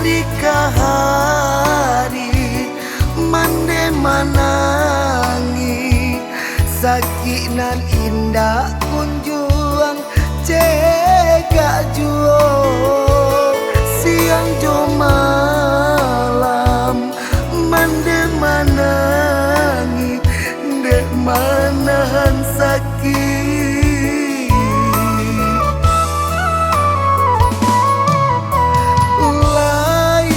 hari ke hari mande manangi sakit nan indah kunjuang cegak juo siang jo malam mande manangi dek manahan sakit lai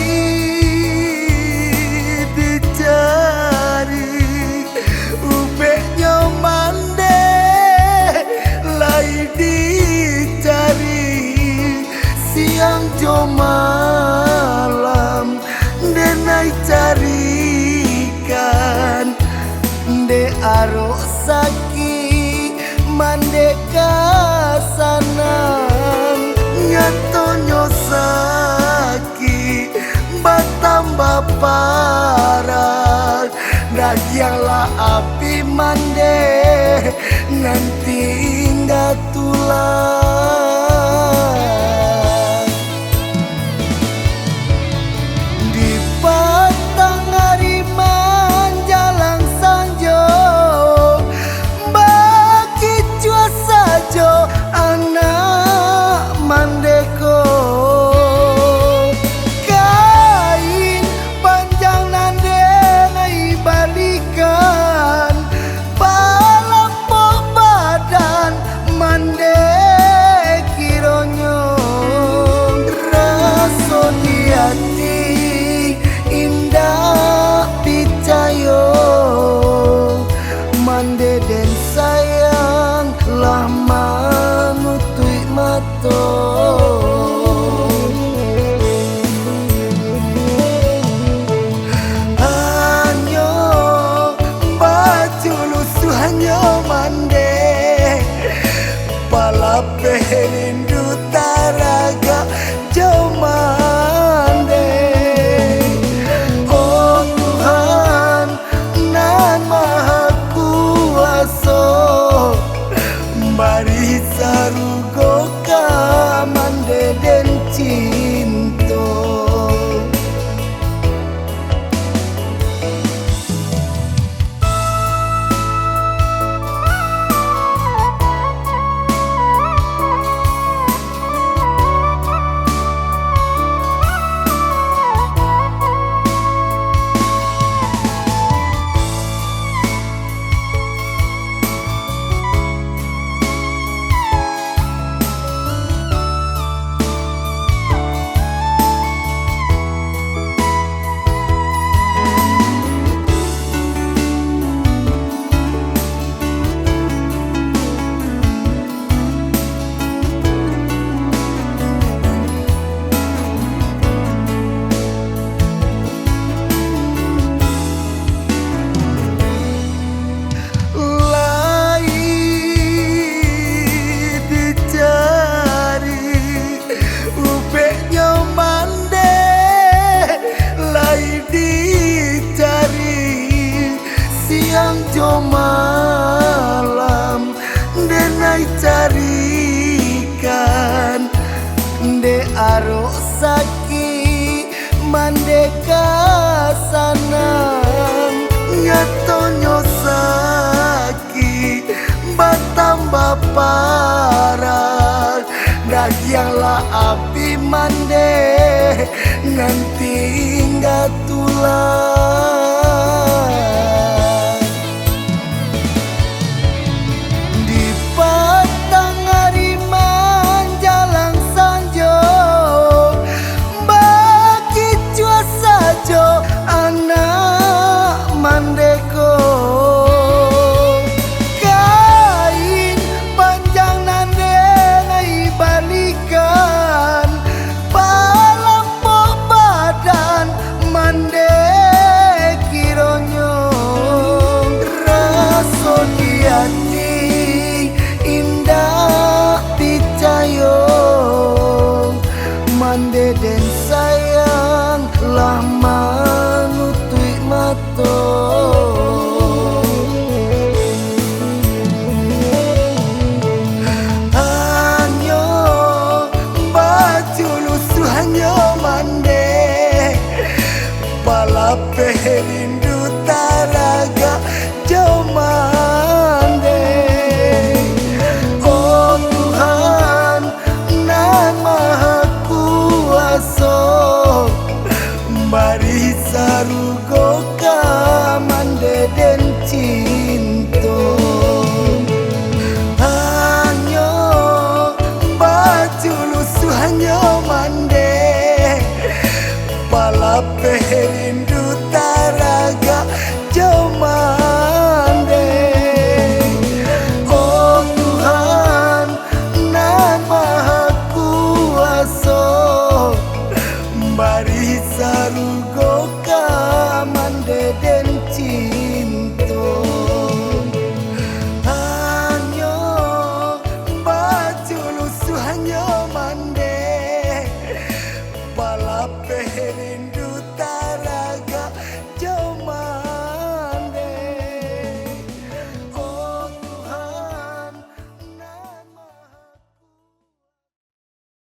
dicari ubeknya mande lai dicari siang jo malam denai carikan de aro saki mande kasanang nyatonyo saki batambah parah dagianglah api mande nanti nggak tulang di patang hari menjalang sanjo bagi cua sajo anak mandeko kain panjang nande nai balikan palapok badan mande kironyo raso di hati indah picayo mande den sayang lah manutui mato hanyo baju lusu hanyo mande palape rindu taraga jauh mande oh Tuhan nan maha kuasa bari sarugo ka mande den cinto jo malam denai carikan de aro saki mande kasanang nyatonyo saki batambah parah dagianglah api mande nanti nggak tulang anak mandeko kain panjang nande nai balikan palapok badan mande kironyo raso di hati indah picayo mande den sayang lah manutui mato hanyo baju lusu hanyo mande Palape rindu taraga jomande. Oh Tuhan nan maha kuasa, mari sarugo kamande den cinta. Hanyo baju lusuh hanyo mande, palape rindu taraga jomande. Oh Tuhan nan maha kuasa, mari sarugo kamande den cinta. Hanyo baju lusuh hanyo mande, palape rindu